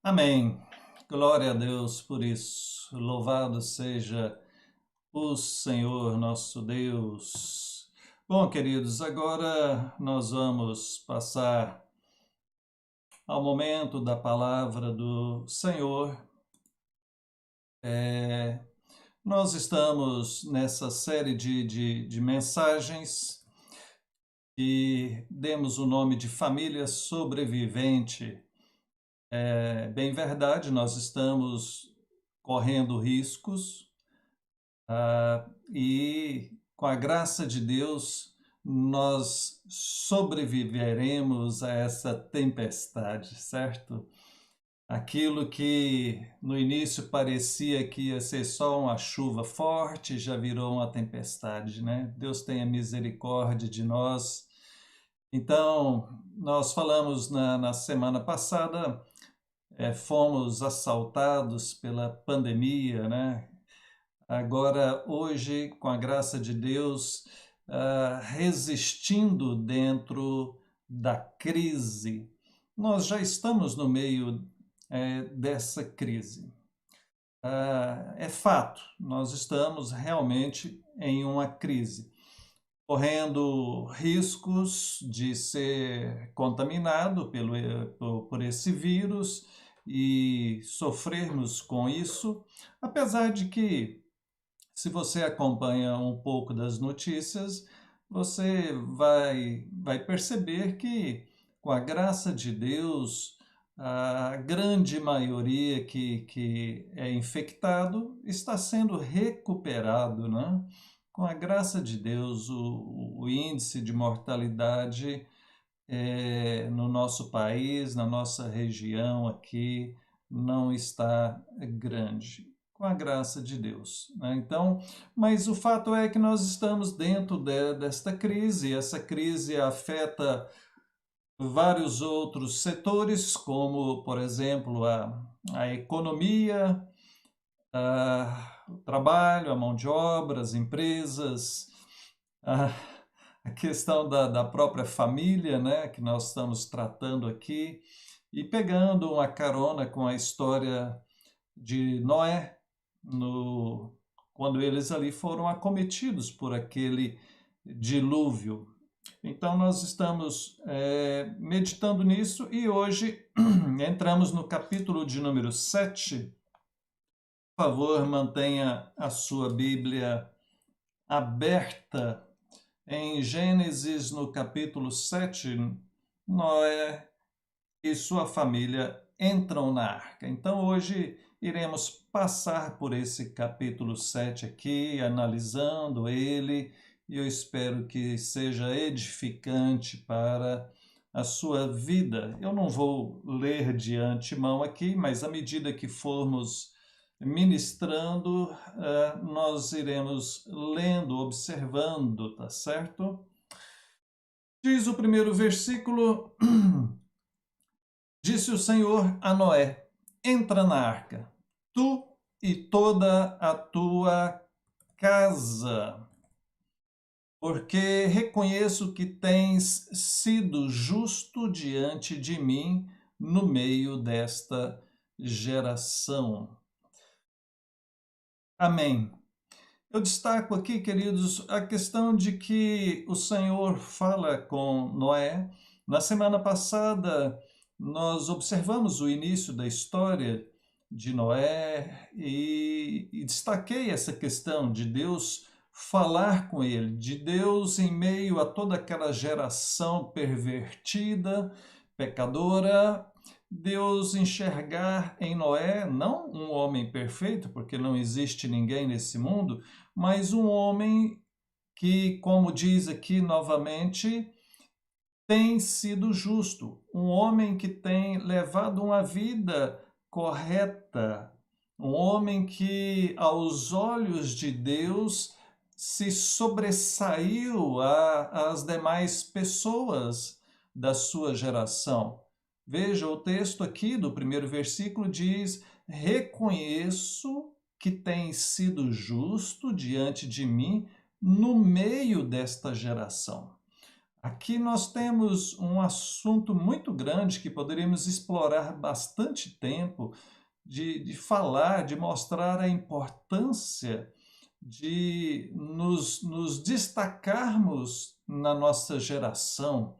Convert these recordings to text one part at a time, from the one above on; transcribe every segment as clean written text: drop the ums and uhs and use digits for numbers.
Amém. Glória a Deus por isso. Louvado seja o Senhor nosso Deus. Bom, queridos, agora nós vamos passar ao momento da palavra do Senhor. Nós estamos nessa série de mensagens e demos o nome de Família Sobrevivente. É bem verdade, nós estamos correndo riscos, e com a graça de Deus nós sobreviveremos a essa tempestade, certo? Aquilo que no início parecia que ia ser só uma chuva forte, já virou uma tempestade, né? Deus tenha misericórdia de nós. Então, nós falamos na semana passada, fomos assaltados pela pandemia, né? Agora, hoje, com a graça de Deus, resistindo dentro da crise. Nós já estamos no meio dessa crise. É fato, nós estamos realmente em uma crise, correndo riscos de ser contaminado por esse vírus e sofrermos com isso, apesar de que se você acompanha um pouco das notícias, você vai perceber que, com a graça de Deus, a grande maioria que é infectado está sendo recuperado, né? Com a graça de Deus, o índice de mortalidade no nosso país, na nossa região aqui, não está grande, com a graça de Deus, né? Então, mas o fato é que nós estamos dentro desta crise, essa crise afeta vários outros setores, como, por exemplo, a economia, o trabalho, a mão de obra, as empresas, a, a questão da própria família, né, que nós estamos tratando aqui, e pegando uma carona com a história de Noé, quando eles ali foram acometidos por aquele dilúvio. Então, nós estamos meditando nisso e hoje entramos no capítulo de número 7. Por favor, mantenha a sua Bíblia aberta em Gênesis, no capítulo 7. Noé e sua família entram na arca. Então, hoje iremos passar por esse capítulo 7 aqui, analisando ele, e eu espero que seja edificante para a sua vida. Eu não vou ler de antemão aqui, mas à medida que formos ministrando, nós iremos lendo, observando, tá certo? Diz o primeiro versículo: Disse o Senhor a Noé: entra na arca, tu e toda a tua casa, porque reconheço que tens sido justo diante de mim no meio desta geração. Amém. Eu destaco aqui, queridos, a questão de que o Senhor fala com Noé. Na semana passada, nós observamos o início da história de Noé e destaquei essa questão de Deus falar com ele, de Deus em meio a toda aquela geração pervertida, pecadora, Deus enxergar em Noé não um homem perfeito, porque não existe ninguém nesse mundo, mas um homem que, como diz aqui novamente, tem sido justo, um homem que tem levado uma vida correta, um homem que, aos olhos de Deus, se sobressaiu às demais pessoas da sua geração. Veja, o texto aqui do primeiro versículo diz: reconheço que tem sido justo diante de mim no meio desta geração. Aqui nós temos um assunto muito grande que poderíamos explorar bastante tempo, de falar, de mostrar a importância de nos destacarmos na nossa geração,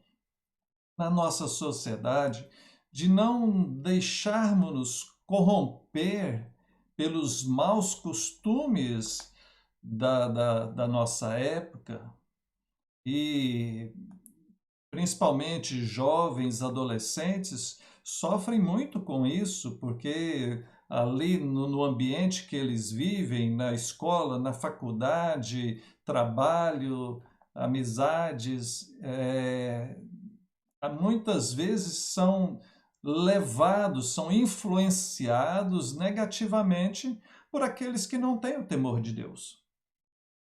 na nossa sociedade, de não deixarmos-nos corromper pelos maus costumes da nossa época e principalmente jovens, adolescentes, sofrem muito com isso, porque ali no ambiente que eles vivem, na escola, na faculdade, trabalho, amizades, muitas vezes são levados, são influenciados negativamente por aqueles que não têm o temor de Deus.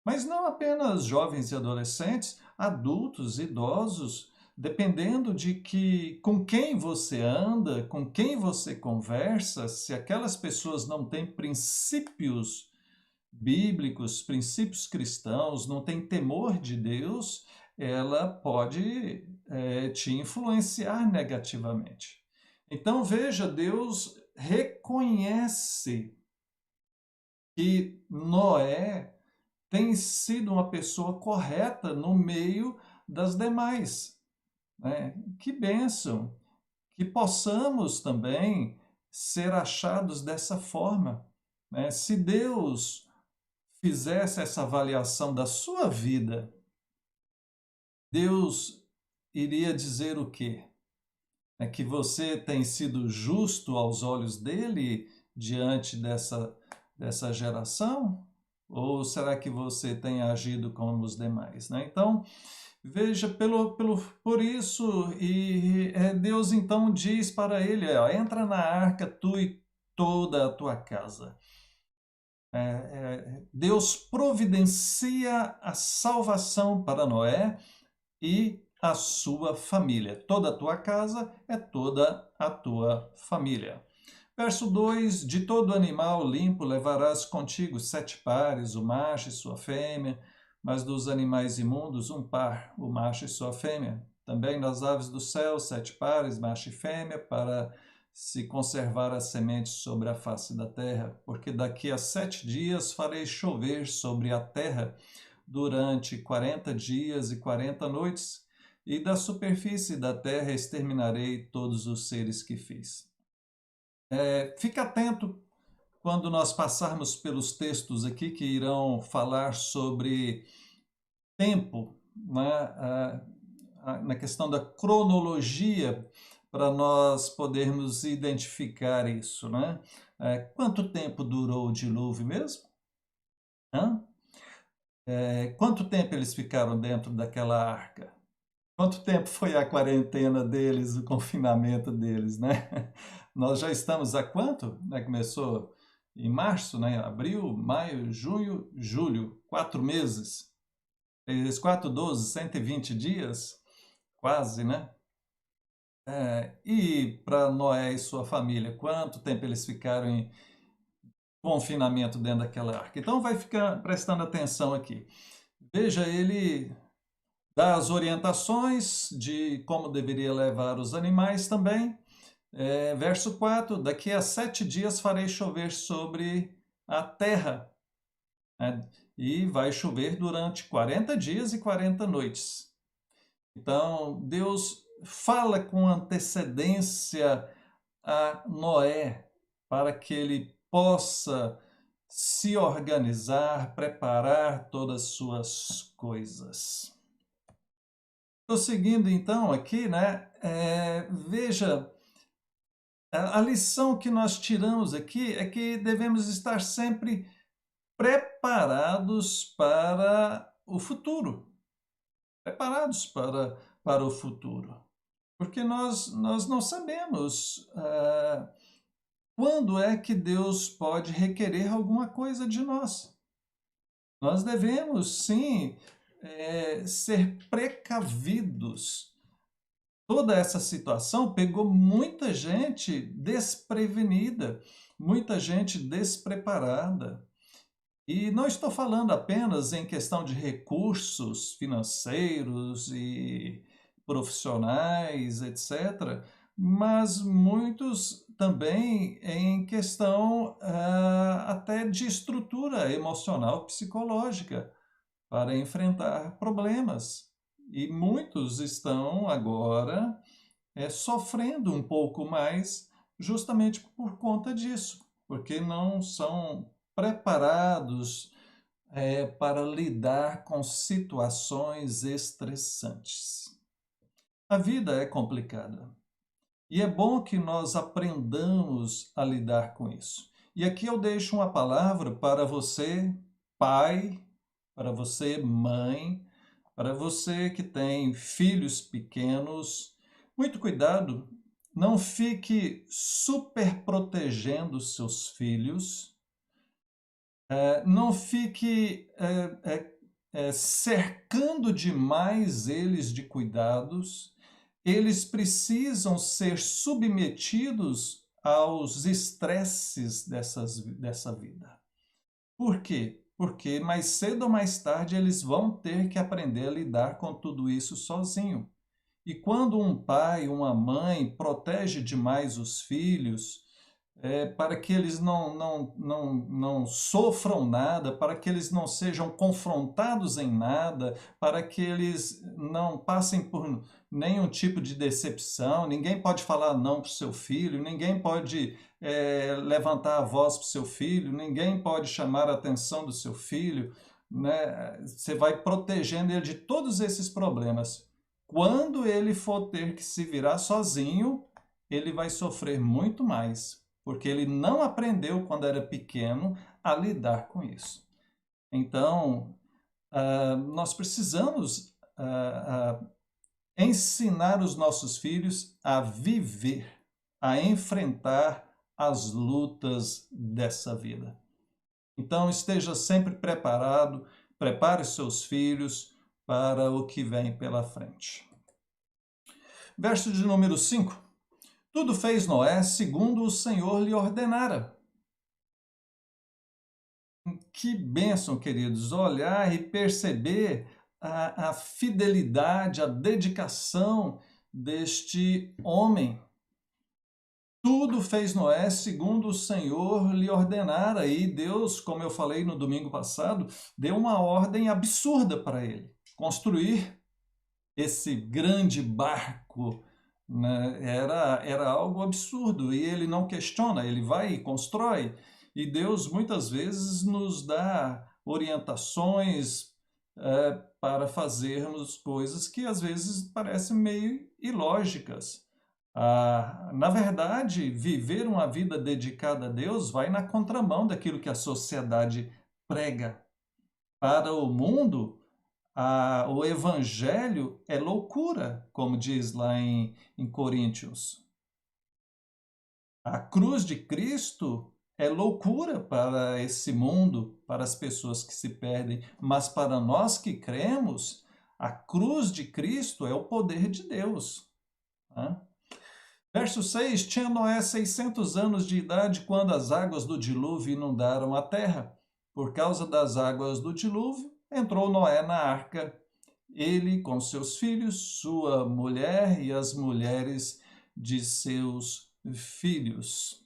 Mas não apenas jovens e adolescentes, adultos, idosos, dependendo de com quem você anda, com quem você conversa, se aquelas pessoas não têm princípios bíblicos, princípios cristãos, não têm temor de Deus, ela pode te influenciar negativamente. Então veja, Deus reconhece que Noé tem sido uma pessoa correta no meio das demais, né? Que bênção! Que possamos também ser achados dessa forma, né? Se Deus fizesse essa avaliação da sua vida, Deus iria dizer o quê? É que você tem sido justo aos olhos dele diante dessa geração? Ou será que você tem agido como os demais, né? Então, veja, por isso, Deus então diz para ele, ó, entra na arca tu e toda a tua casa. Deus providencia a salvação para Noé e a sua família. Toda a tua casa é toda a tua família. Verso 2: de todo animal limpo levarás contigo 7 pares, o macho e sua fêmea, mas dos animais imundos um par, o macho e sua fêmea. Também das aves do céu 7 pares, macho e fêmea, para se conservar a semente sobre a face da terra, porque daqui a 7 dias farei chover sobre a terra durante 40 dias e 40 noites, e da superfície da terra exterminarei todos os seres que fiz. Fique atento quando nós passarmos pelos textos aqui que irão falar sobre tempo, né? Na questão da cronologia, para nós podermos identificar isso, né? Quanto tempo durou o dilúvio mesmo? Hã? Quanto tempo eles ficaram dentro daquela arca? Quanto tempo foi a quarentena deles, o confinamento deles, né? Nós já estamos há quanto? Né? Começou em março, né? Abril, maio, junho, julho, 4 meses. 3 4, 12, 120 dias, quase, né? E para Noé e sua família, quanto tempo eles ficaram em confinamento dentro daquela arca? Então vai ficar prestando atenção aqui. Veja, ele dá as orientações de como deveria levar os animais também. Verso 4: daqui a 7 dias farei chover sobre a terra, né? E vai chover durante 40 dias e 40 noites. Então, Deus fala com antecedência a Noé para que ele possa se organizar, preparar todas as suas coisas. Estou seguindo então aqui, né? Veja, a lição que nós tiramos aqui é que devemos estar sempre preparados para o futuro. Preparados para o futuro. Porque nós não sabemos quando é que Deus pode requerer alguma coisa de nós. Nós devemos, sim, ser precavidos. Toda essa situação pegou muita gente desprevenida, muita gente despreparada. E não estou falando apenas em questão de recursos financeiros profissionais, etc., mas muitos também em questão até de estrutura emocional, psicológica, para enfrentar problemas. E muitos estão agora sofrendo um pouco mais justamente por conta disso, porque não são preparados para lidar com situações estressantes. A vida é complicada e é bom que nós aprendamos a lidar com isso. E aqui eu deixo uma palavra para você, pai, para você, mãe, para você que tem filhos pequenos. Muito cuidado, não fique super protegendo seus filhos, não fique cercando demais eles de cuidados. Eles precisam ser submetidos aos estresses dessa vida. Por quê? Porque mais cedo ou mais tarde eles vão ter que aprender a lidar com tudo isso sozinho. E quando um pai, uma mãe protege demais os filhos, para que eles não sofram nada, para que eles não sejam confrontados em nada, para que eles não passem por nenhum tipo de decepção, ninguém pode falar não para o seu filho, ninguém pode levantar a voz para o seu filho, ninguém pode chamar a atenção do seu filho, né? Você vai protegendo ele de todos esses problemas. Quando ele for ter que se virar sozinho, ele vai sofrer muito mais, porque ele não aprendeu quando era pequeno a lidar com isso. Então, nós precisamos ensinar os nossos filhos a viver, a enfrentar as lutas dessa vida. Então, esteja sempre preparado, prepare seus filhos para o que vem pela frente. Verso de número 5. Tudo fez Noé segundo o Senhor lhe ordenara. Que bênção, queridos, olhar e perceber a fidelidade, a dedicação deste homem. Tudo fez Noé segundo o Senhor lhe ordenara. E Deus, como eu falei no domingo passado, deu uma ordem absurda para ele. Construir esse grande barco, né? Era algo absurdo. E ele não questiona, ele vai e constrói. E Deus muitas vezes nos dá orientações para fazermos coisas que às vezes parecem meio ilógicas. Na verdade, viver uma vida dedicada a Deus vai na contramão daquilo que a sociedade prega. Para o mundo, o evangelho é loucura, como diz lá em Coríntios. A cruz de Cristo é loucura para esse mundo, para as pessoas que se perdem, mas para nós que cremos, a cruz de Cristo é o poder de Deus. Né? Verso 6, tinha Noé 600 anos de idade quando as águas do dilúvio inundaram a terra. Por causa das águas do dilúvio, entrou Noé na arca, ele com seus filhos, sua mulher e as mulheres de seus filhos.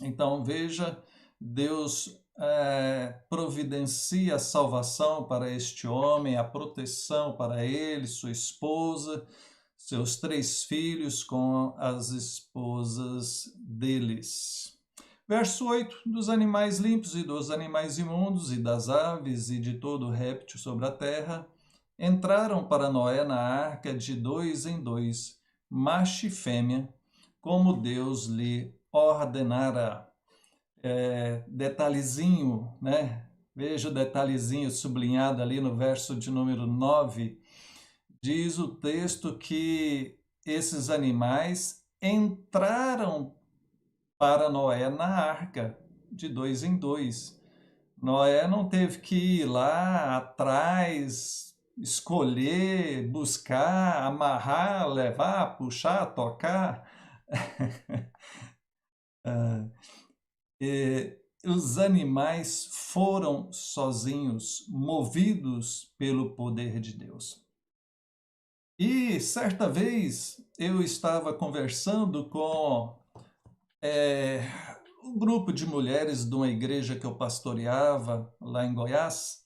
Então veja, Deus providencia a salvação para este homem, a proteção para ele, sua esposa, seus 3 filhos com as esposas deles. Verso 8, dos animais limpos e dos animais imundos, e das aves e de todo réptil sobre a terra, entraram para Noé na arca de 2 em 2, macho e fêmea, como Deus lhe ordenara. Detalhezinho, né? Veja o detalhezinho sublinhado ali no verso de número 9. Diz o texto que esses animais entraram para Noé na arca, de 2 em 2. Noé não teve que ir lá atrás, escolher, buscar, amarrar, levar, puxar, tocar. Os animais foram sozinhos, movidos pelo poder de Deus. E certa vez eu estava conversando com é, um grupo de mulheres de uma igreja que eu pastoreava lá em Goiás,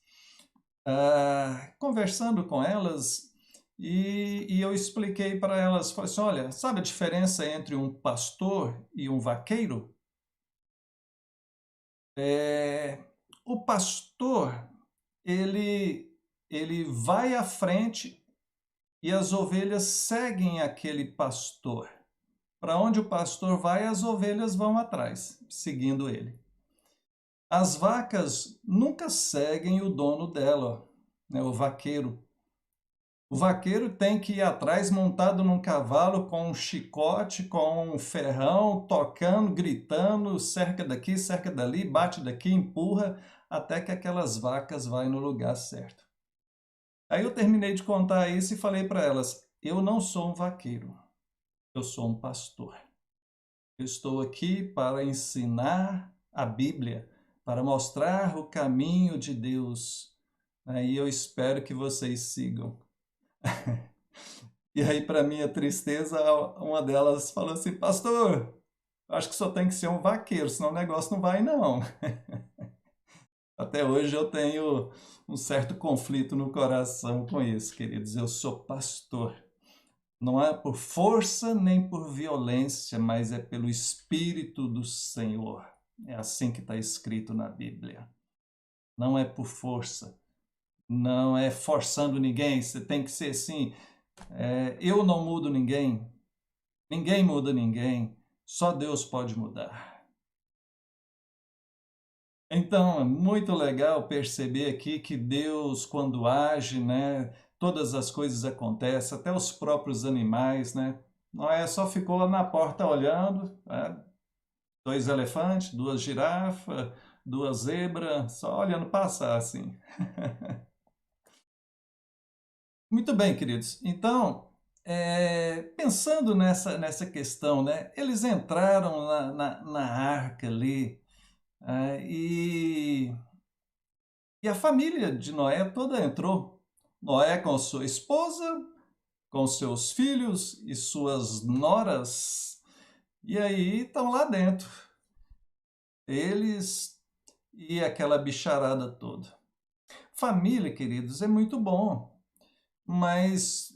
conversando com elas, e eu expliquei para elas, falei assim, olha, sabe a diferença entre um pastor e um vaqueiro? É, o pastor, ele, ele vai à frente e as ovelhas seguem aquele pastor. Para onde o pastor vai, as ovelhas vão atrás, seguindo ele. As vacas nunca seguem o dono dela, né, o vaqueiro. O vaqueiro tem que ir atrás montado num cavalo com um chicote, com um ferrão, tocando, gritando, cerca daqui, cerca dali, bate daqui, empurra, até que aquelas vacas vai no lugar certo. Aí eu terminei de contar isso e falei para elas, eu não sou um vaqueiro, eu sou um pastor. Eu estou aqui para ensinar a Bíblia, para mostrar o caminho de Deus, né? E eu espero que vocês sigam. E aí, para minha tristeza, uma delas falou assim, pastor, acho que só tem que ser um vaqueiro, senão o negócio não vai não. Até hoje eu tenho um certo conflito no coração com isso, queridos. Eu sou pastor. Não é por força nem por violência, mas é pelo Espírito do Senhor. É assim que está escrito na Bíblia. Não é por força, não é forçando ninguém. Você tem que ser assim. Eu não mudo ninguém, ninguém muda ninguém, só Deus pode mudar. Então, é muito legal perceber aqui que Deus, quando age, né, todas as coisas acontecem, até os próprios animais, né? Noé só ficou lá na porta olhando, né? Dois elefantes, duas girafas, duas zebras, só olhando passar assim. Muito bem, queridos. Então, pensando nessa questão, né? Eles entraram na arca ali, e a família de Noé toda entrou. Noé com sua esposa, com seus filhos e suas noras, e aí estão lá dentro. Eles e aquela bicharada toda. Família, queridos, é muito bom, mas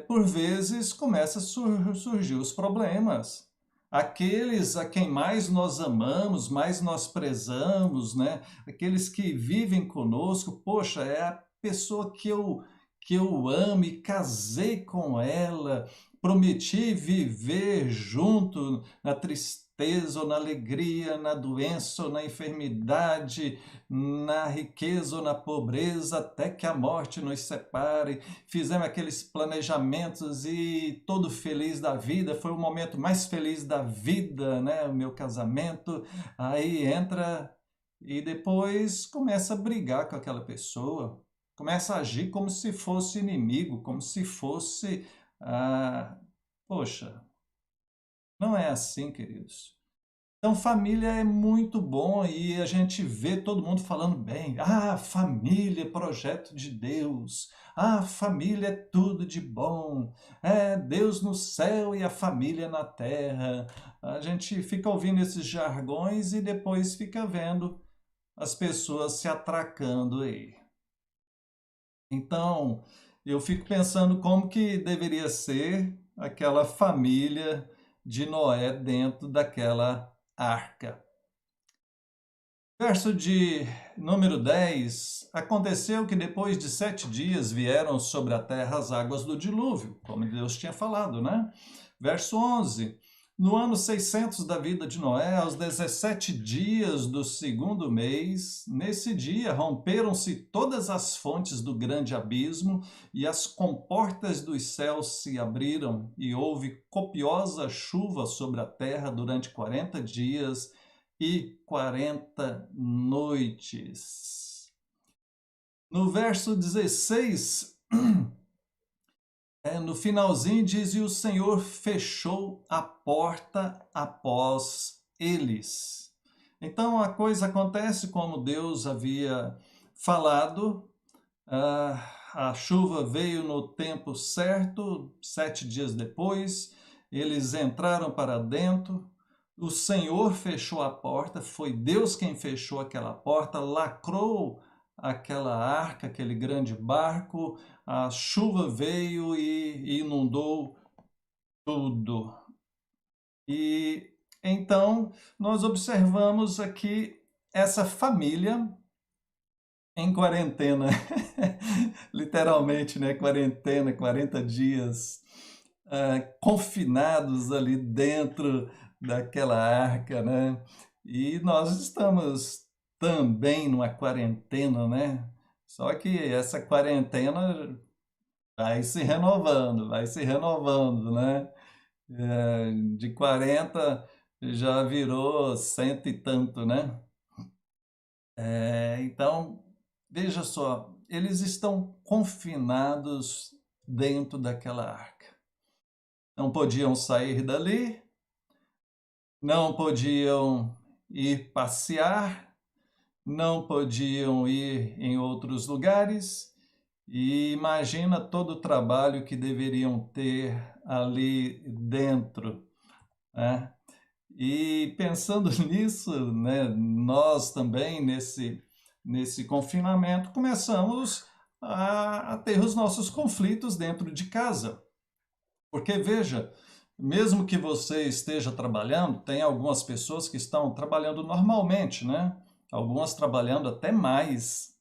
por vezes começa a surgir os problemas. Aqueles a quem mais nós amamos, mais nós prezamos, né? Aqueles que vivem conosco, poxa, é a pessoa que eu amo e casei com ela, prometi viver junto na tristeza ou na alegria, na doença ou na enfermidade, na riqueza ou na pobreza, até que a morte nos separe. Fizemos aqueles planejamentos e todo feliz da vida, foi o momento mais feliz da vida, né? O meu casamento. Aí entra e depois começa a brigar com aquela pessoa, começa a agir como se fosse inimigo, como se fosse. Ah, poxa, não é assim, queridos. Então, família é muito bom e a gente vê todo mundo falando bem. Ah, família, é projeto de Deus. Ah, família é tudo de bom. É Deus no céu e a família na terra. A gente fica ouvindo esses jargões e depois fica vendo as pessoas se atracando aí. Então, eu fico pensando como que deveria ser aquela família de Noé dentro daquela arca. Verso de número 10: Aconteceu que depois de 7 dias vieram sobre a terra as águas do dilúvio, como Deus tinha falado, né? Verso 11: No ano 600 da vida de Noé, aos 17 dias do segundo mês, nesse dia romperam-se todas as fontes do grande abismo e as comportas dos céus se abriram e houve copiosa chuva sobre a terra durante 40 dias e 40 noites. No verso 16, no finalzinho diz, e o Senhor fechou a porta após eles. Então a coisa acontece como Deus havia falado, a chuva veio no tempo certo, 7 dias depois, eles entraram para dentro, o Senhor fechou a porta, foi Deus quem fechou aquela porta, lacrou aquela arca, aquele grande barco, a chuva veio e inundou tudo. E então nós observamos aqui essa família em quarentena, literalmente, né? Quarentena, 40 dias, confinados ali dentro daquela arca, né? E nós estamos também numa quarentena, né? Só que essa quarentena vai se renovando, né? De 40 já virou cento e tanto, né? Então, veja só, eles estão confinados dentro daquela arca. Não podiam sair dali, não podiam ir passear, não podiam ir em outros lugares, e imagina todo o trabalho que deveriam ter ali dentro, né? E pensando nisso, né, nós também nesse confinamento começamos a ter os nossos conflitos dentro de casa. Porque veja, mesmo que você esteja trabalhando, tem algumas pessoas que estão trabalhando normalmente, né? Algumas trabalhando até mais.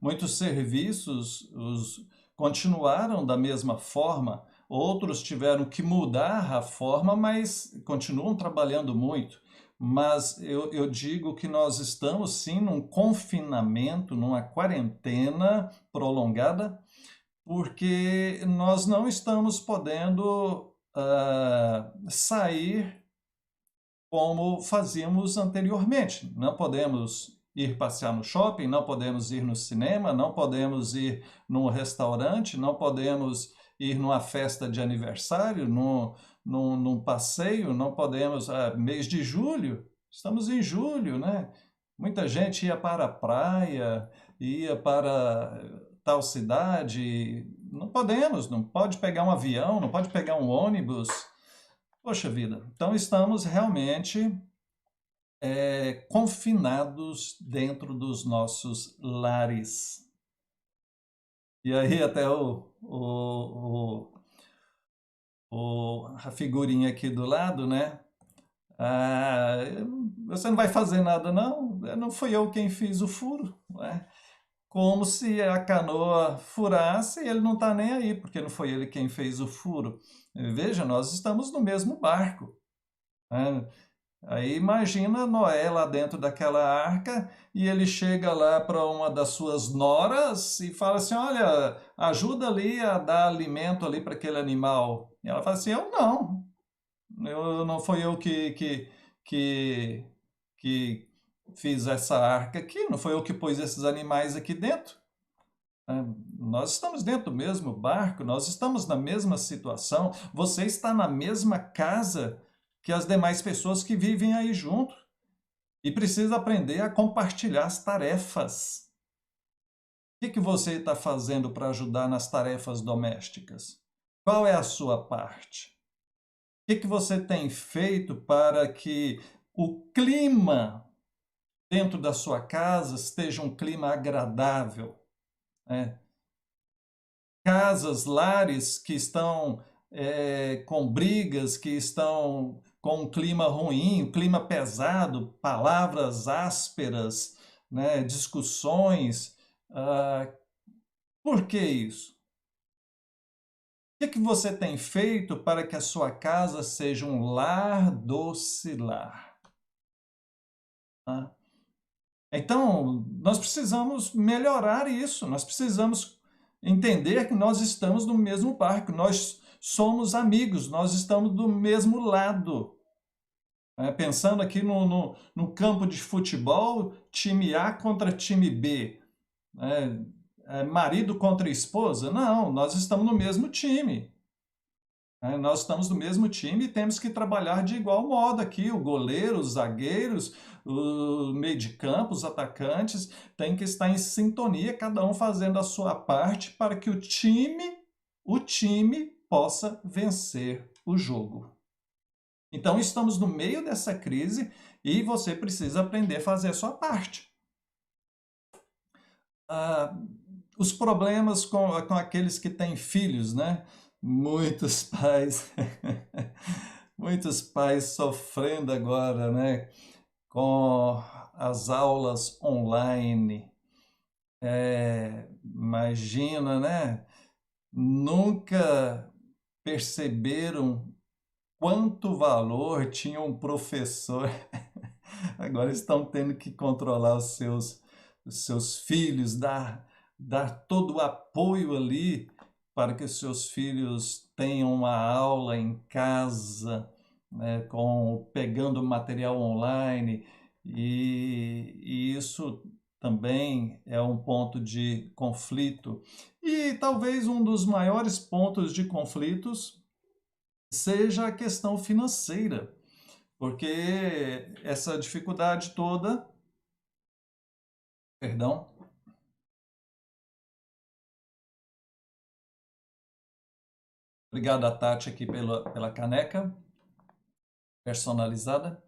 Muitos serviços continuaram da mesma forma, outros tiveram que mudar a forma, mas continuam trabalhando muito. Mas eu digo que nós estamos sim num confinamento, numa quarentena prolongada, porque nós não estamos podendo sair como fazíamos anteriormente. Não podemos ir passear no shopping, não podemos ir no cinema, não podemos ir num restaurante, não podemos ir numa festa de aniversário, num passeio, não podemos. Mês de julho, estamos em julho, né? Muita gente ia para a praia, ia para tal cidade. Não podemos, não pode pegar um avião, não pode pegar um ônibus. Poxa vida, então estamos realmente confinados dentro dos nossos lares. E aí até a figurinha aqui do lado, né? Ah, você não vai fazer nada não? Não fui eu quem fiz o furo, né? Como se a canoa furasse e ele não está nem aí, porque não foi ele quem fez o furo. Veja, nós estamos no mesmo barco, né? Aí imagina Noé lá dentro daquela arca e ele chega lá para uma das suas noras e fala assim: Olha, ajuda ali a dar alimento ali para aquele animal. E ela fala assim: não foi eu que, que fiz essa arca aqui, não foi eu que pus esses animais aqui dentro. Nós estamos dentro do mesmo barco, nós estamos na mesma situação, você está na mesma casa que as demais pessoas que vivem aí junto e precisa aprender a compartilhar as tarefas. O que você está fazendo para ajudar nas tarefas domésticas? Qual é a sua parte? O que você tem feito para que o clima dentro da sua casa esteja um clima agradável, né? Casas, lares que estão com brigas, que estão com um clima ruim, um clima pesado, palavras ásperas, né, discussões. Por que isso? O que você tem feito para que a sua casa seja um lar docilar? Então, nós precisamos melhorar isso, nós precisamos entender que nós estamos no mesmo barco, nós somos amigos, nós estamos do mesmo lado. Pensando aqui no campo de futebol, time A contra time B, marido contra esposa, não, nós estamos no mesmo time. Nós estamos no mesmo time e temos que trabalhar de igual modo aqui. O goleiro, os zagueiros, o meio de campo, os atacantes, têm que estar em sintonia, cada um fazendo a sua parte para que o time possa vencer o jogo. Então, estamos no meio dessa crise e você precisa aprender a fazer a sua parte. Os problemas com aqueles que têm filhos, né? Muitos pais, muitos pais sofrendo agora, né? Com as aulas online. Imagina, né? Nunca perceberam quanto valor tinha um professor. Agora estão tendo que controlar os seus filhos, dar todo o apoio ali para que os seus filhos tenham uma aula em casa, né, pegando material online, e isso também é um ponto de conflito. E talvez um dos maiores pontos de conflitos seja a questão financeira, porque essa dificuldade toda, perdão, obrigado a Tati aqui pela caneca personalizada.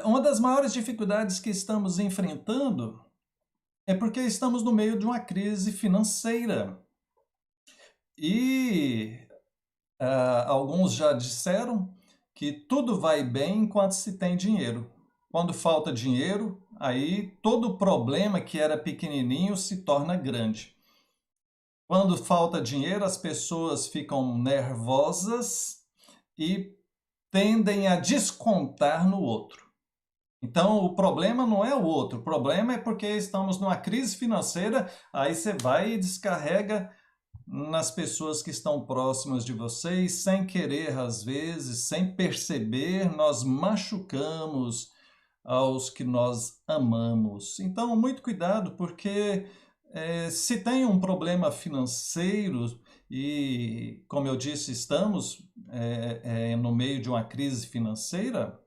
Uma das maiores dificuldades que estamos enfrentando é porque estamos no meio de uma crise financeira. E alguns já disseram que tudo vai bem enquanto se tem dinheiro. Quando falta dinheiro, aí todo problema que era pequenininho se torna grande. Quando falta dinheiro, as pessoas ficam nervosas e tendem a descontar no outro. Então, o problema não é o outro, o problema é porque estamos numa crise financeira, aí você vai e descarrega nas pessoas que estão próximas de vocês, sem querer, às vezes, sem perceber, nós machucamos aos que nós amamos. Então, muito cuidado, porque se tem um problema financeiro, e, como eu disse, estamos no meio de uma crise financeira,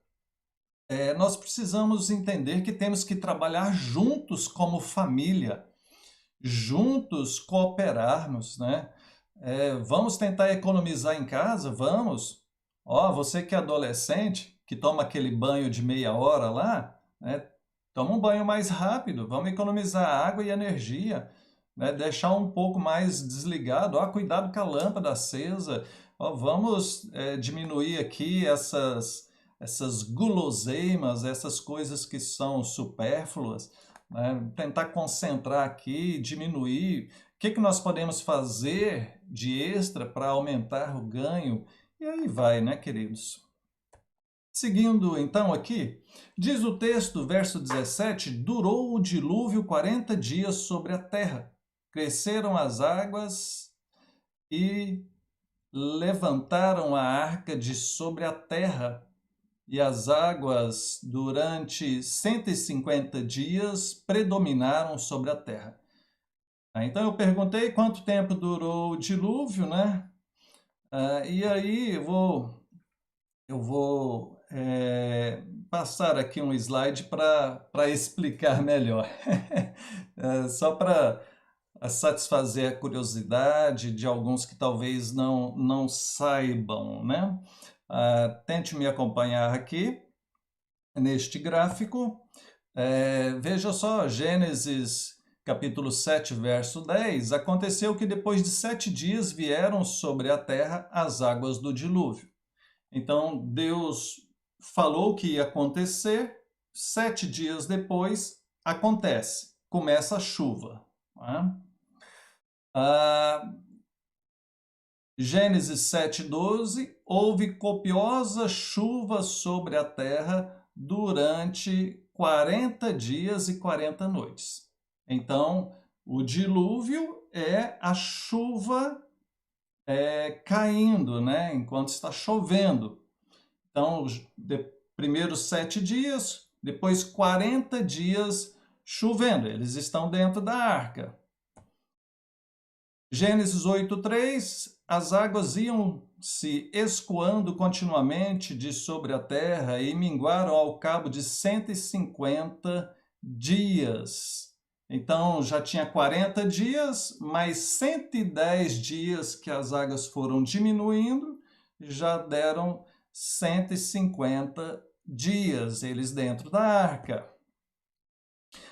nós precisamos entender que temos que trabalhar juntos como família, juntos cooperarmos, né? Vamos tentar economizar em casa? Vamos. Ó, você que é adolescente, que toma aquele banho de meia hora lá, né? Toma um banho mais rápido, vamos economizar água e energia, né? Deixar um pouco mais desligado, ó, cuidado com a lâmpada acesa, ó, vamos diminuir aqui essas guloseimas, essas coisas que são supérfluas, né? Tentar concentrar aqui, diminuir. O que nós podemos fazer de extra para aumentar o ganho? E aí vai, né, queridos? Seguindo então aqui, diz o texto, verso 17: durou o dilúvio 40 dias sobre a terra, cresceram as águas e levantaram a arca de sobre a terra, e as águas durante 150 dias predominaram sobre a terra. Então eu perguntei quanto tempo durou o dilúvio, né? E aí eu vou passar aqui um slide para explicar melhor. Só para satisfazer a curiosidade de alguns que talvez não saibam, né? Tente me acompanhar aqui neste gráfico. Veja só, Gênesis capítulo 7, verso 10, aconteceu que depois de 7 dias vieram sobre a terra as águas do dilúvio. Então, Deus falou que ia acontecer, 7 dias depois acontece, começa a chuva. Né? Gênesis 7,12, houve copiosa chuva sobre a terra durante 40 dias e 40 noites. Então, o dilúvio é a chuva caindo, né, enquanto está chovendo. Então, primeiros 7 dias, depois 40 dias chovendo. Eles estão dentro da arca. Gênesis 8,3, as águas iam se escoando continuamente de sobre a terra e minguaram ao cabo de 150 dias. Então já tinha 40 dias, mais 110 dias que as águas foram diminuindo, já deram 150 dias eles dentro da arca.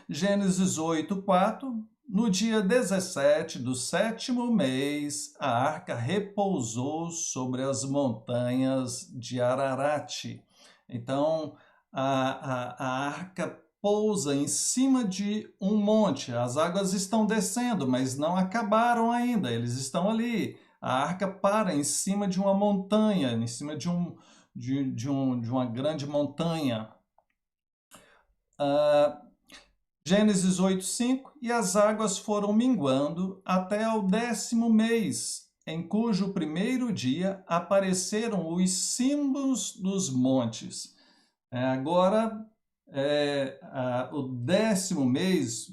Gênesis 8:4. No dia 17 do 7º mês, a arca repousou sobre as montanhas de Ararat. Então, a arca pousa em cima de um monte. As águas estão descendo, mas não acabaram ainda, eles estão ali. A arca para em cima de uma montanha, em cima de uma grande montanha. Gênesis 8:5, e as águas foram minguando até ao 10º mês, em cujo primeiro dia apareceram os cimos dos montes. Agora, o 10º mês,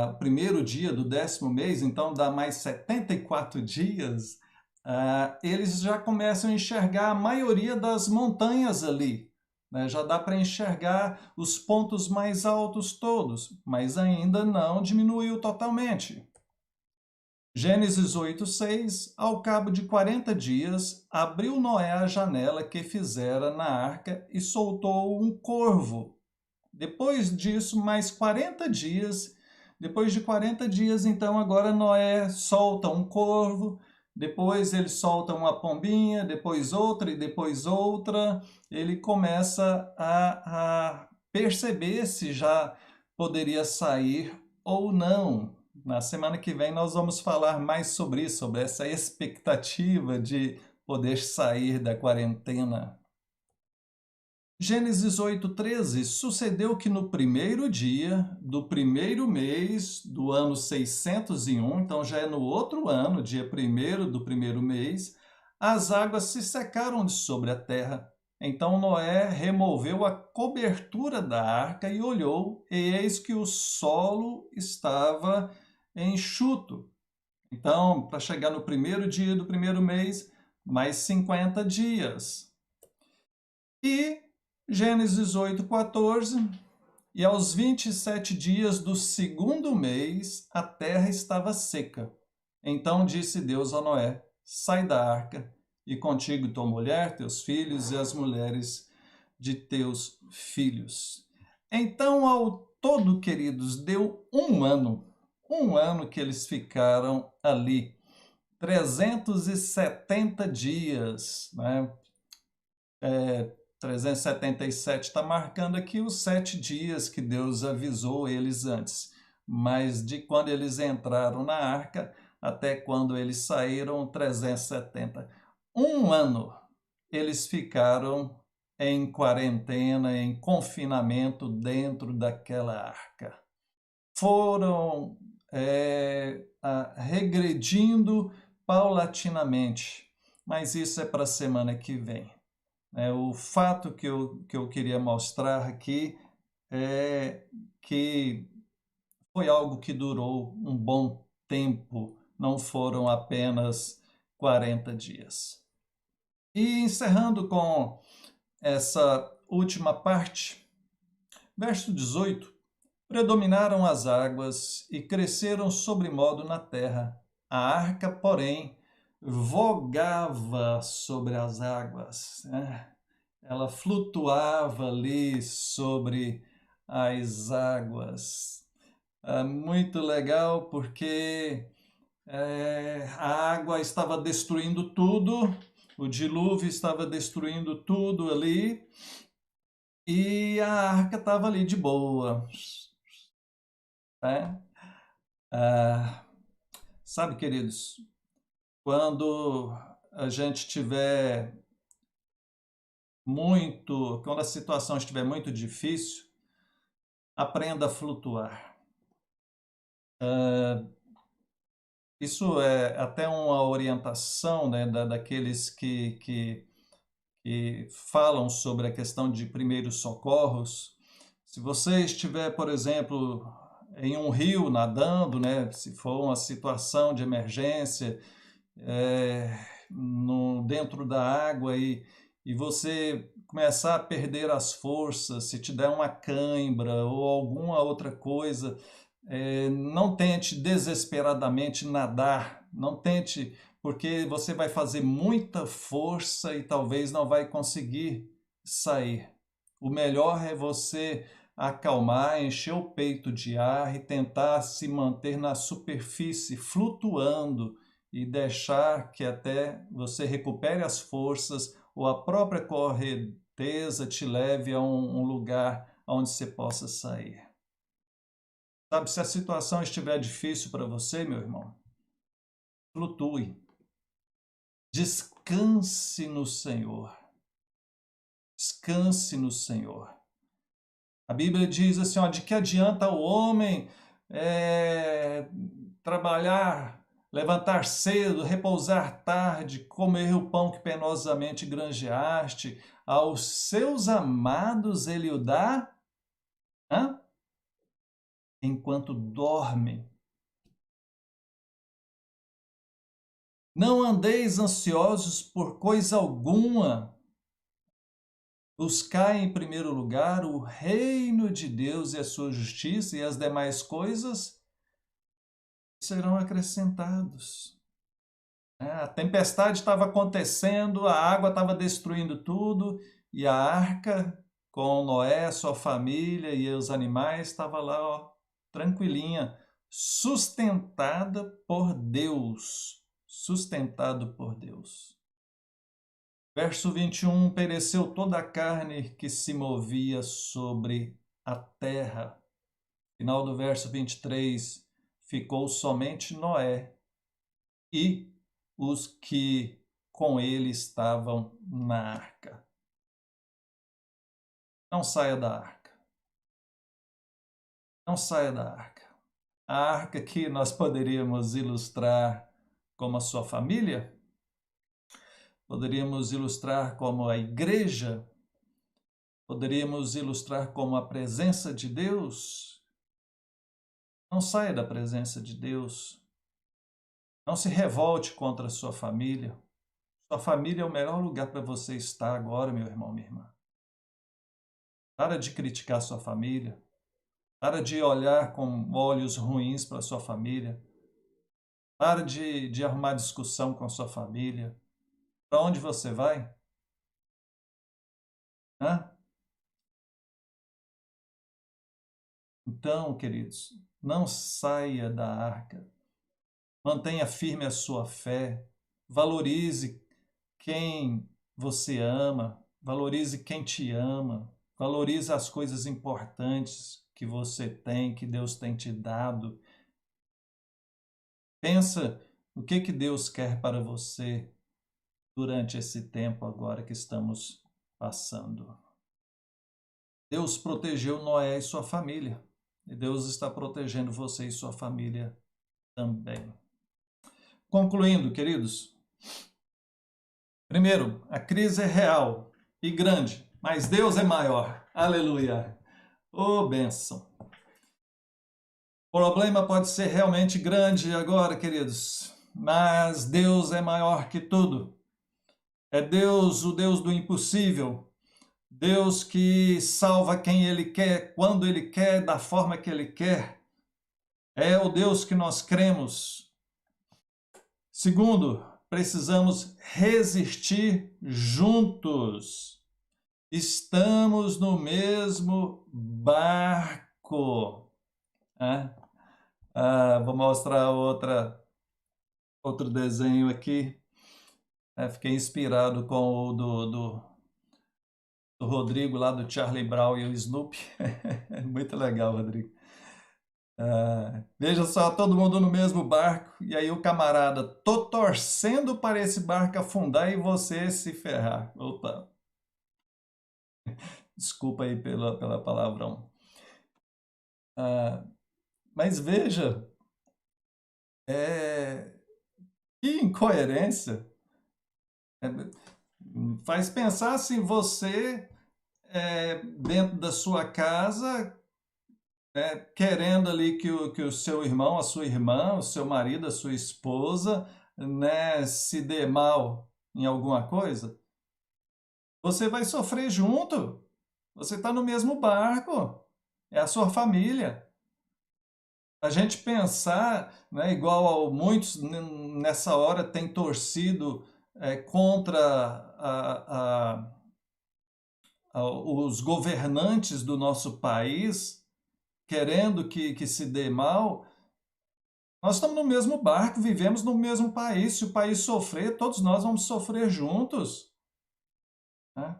o primeiro dia do 10º mês, então dá mais 74 dias, eles já começam a enxergar a maioria das montanhas ali. Já dá para enxergar os pontos mais altos todos, mas ainda não diminuiu totalmente. Gênesis 8:6, ao cabo de 40 dias, abriu Noé a janela que fizera na arca e soltou um corvo. Depois disso, mais 40 dias, depois de 40 dias, então agora Noé solta um corvo, depois ele solta uma pombinha, depois outra e depois outra. Ele começa a perceber se já poderia sair ou não. Na semana que vem nós vamos falar mais sobre isso, sobre essa expectativa de poder sair da quarentena. Gênesis 8:13, sucedeu que no primeiro dia do primeiro mês do ano 601, então já é no outro ano, dia 1º do primeiro mês, as águas se secaram de sobre a terra. Então Noé removeu a cobertura da arca e olhou, e eis que o solo estava enxuto. Então, para chegar no primeiro dia do primeiro mês, mais 50 dias. E Gênesis 8:14, e aos 27 dias do segundo mês, a terra estava seca. Então disse Deus a Noé, sai da arca, e contigo tua mulher, teus filhos e as mulheres de teus filhos. Então, ao todo, queridos, deu um ano que eles ficaram ali, 370 dias, né? 377 está marcando aqui os 7 dias que Deus avisou eles antes. Mas de quando eles entraram na arca até quando eles saíram, 370. Um ano eles ficaram em quarentena, em confinamento dentro daquela arca. Foram regredindo paulatinamente, mas isso é para a semana que vem. O fato que eu queria mostrar aqui é que foi algo que durou um bom tempo, não foram apenas 40 dias. E encerrando com essa última parte, verso 18, predominaram as águas e cresceram sobremodo na terra. A arca, porém, vogava sobre as águas, né? Ela flutuava ali sobre as águas. Muito legal porque a água estava destruindo tudo, o dilúvio estava destruindo tudo ali, e a arca estava ali de boa. Né? Sabe, queridos, quando a gente tiver quando a situação estiver muito difícil, aprenda a flutuar. Isso é até uma orientação, né, daqueles que falam sobre a questão de primeiros socorros. Se você estiver, por exemplo, em um rio nadando, né, se for uma situação de emergência, dentro da água e você começar a perder as forças, se te der uma cãibra ou alguma outra coisa, não tente desesperadamente nadar, não tente, porque você vai fazer muita força e talvez não vai conseguir sair. O melhor é você acalmar, encher o peito de ar e tentar se manter na superfície, flutuando e deixar que até você recupere as forças ou a própria correnteza te leve a um lugar onde você possa sair. Sabe, se a situação estiver difícil para você, meu irmão, flutue. Descanse no Senhor. Descanse no Senhor. A Bíblia diz assim, ó, de que adianta o homem trabalhar, levantar cedo, repousar tarde, comer o pão que penosamente granjeaste, aos seus amados ele o dá, enquanto dormem. Não andeis ansiosos por coisa alguma. Buscai em primeiro lugar o reino de Deus e a sua justiça, e as demais coisas serão acrescentados. A tempestade estava acontecendo, a água estava destruindo tudo, e a arca, com Noé, sua família e os animais, estava lá, ó, tranquilinha, sustentada por Deus. Sustentado por Deus. Verso 21, pereceu toda a carne que se movia sobre a terra. Final do verso 23, ficou somente Noé e os que com ele estavam na arca. Não saia da arca. Não saia da arca. A arca que nós poderíamos ilustrar como a sua família, poderíamos ilustrar como a igreja, poderíamos ilustrar como a presença de Deus. Não saia da presença de Deus. Não se revolte contra a sua família. Sua família é o melhor lugar para você estar agora, meu irmão, minha irmã. Para de criticar sua família. Para de olhar com olhos ruins para sua família. Para de arrumar discussão com sua família. Para onde você vai? Então, queridos, não saia da arca. Mantenha firme a sua fé. Valorize quem você ama. Valorize quem te ama. Valorize as coisas importantes que você tem, que Deus tem te dado. Pensa o que Deus quer para você durante esse tempo agora que estamos passando. Deus protegeu Noé e sua família. E Deus está protegendo você e sua família também. Concluindo, queridos. Primeiro, a crise é real e grande, mas Deus é maior. Aleluia! Ô, bênção! O problema pode ser realmente grande agora, queridos, mas Deus é maior que tudo. É Deus, o Deus do impossível. Deus que salva quem Ele quer, quando Ele quer, da forma que Ele quer. É o Deus que nós cremos. Segundo, precisamos resistir juntos. Estamos no mesmo barco. Vou mostrar outro desenho aqui. Fiquei inspirado com o do Rodrigo, lá do Charlie Brown e o Snoopy. Muito legal, Rodrigo. Veja só, todo mundo no mesmo barco, e aí o camarada, tô torcendo para esse barco afundar e você se ferrar. Opa! Desculpa aí pela palavrão. Mas veja, que incoerência. Faz pensar se você, dentro da sua casa, querendo ali que o seu irmão, a sua irmã, o seu marido, a sua esposa, né, se dê mal em alguma coisa, você vai sofrer junto. Você está no mesmo barco. É a sua família. A gente pensar, né, igual muitos nessa hora têm torcido contra os governantes do nosso país, querendo que se dê mal, nós estamos no mesmo barco, vivemos no mesmo país. Se o país sofrer, todos nós vamos sofrer juntos, né?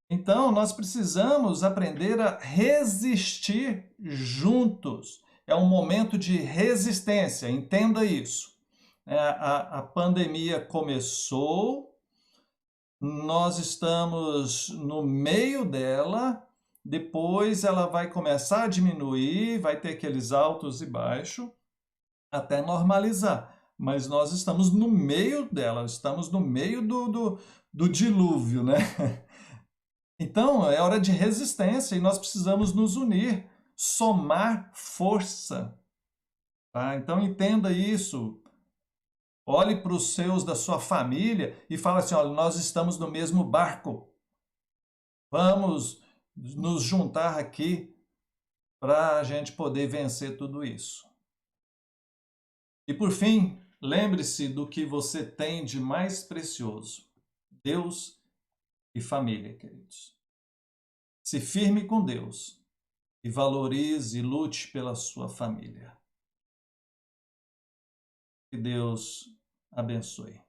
Então, nós precisamos aprender a resistir juntos. É um momento de resistência, entenda isso. A pandemia começou, nós estamos no meio dela, depois ela vai começar a diminuir, vai ter aqueles altos e baixos, até normalizar. Mas nós estamos no meio dela, estamos no meio do dilúvio, né? Então, é hora de resistência e nós precisamos nos unir, somar força, tá? Então, entenda isso. Olhe para os seus da sua família e fala assim, olha, nós estamos no mesmo barco. Vamos nos juntar aqui para a gente poder vencer tudo isso. E por fim, lembre-se do que você tem de mais precioso: Deus e família, queridos. Se firme com Deus e valorize e lute pela sua família. Que Deus abençoe.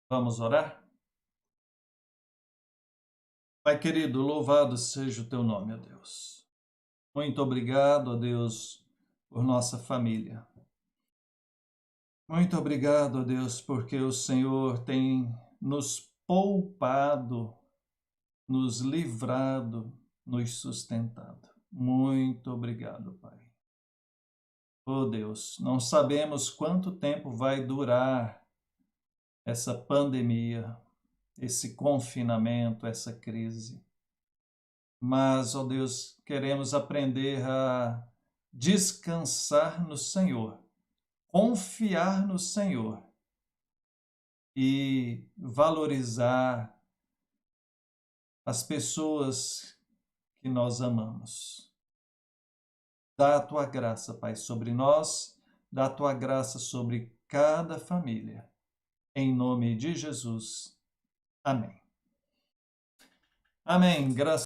Vamos orar? Pai querido, louvado seja o teu nome, ó Deus. Muito obrigado, ó Deus, por nossa família. Muito obrigado, ó Deus, porque o Senhor tem nos poupado, nos livrado, nos sustentado. Muito obrigado, Pai. Oh Deus, não sabemos quanto tempo vai durar essa pandemia, esse confinamento, essa crise. Mas, ó Deus, queremos aprender a descansar no Senhor, confiar no Senhor e valorizar as pessoas que nós amamos. Dá a tua graça, Pai, sobre nós, dá a tua graça sobre cada família. Em nome de Jesus. Amém. Amém. Graças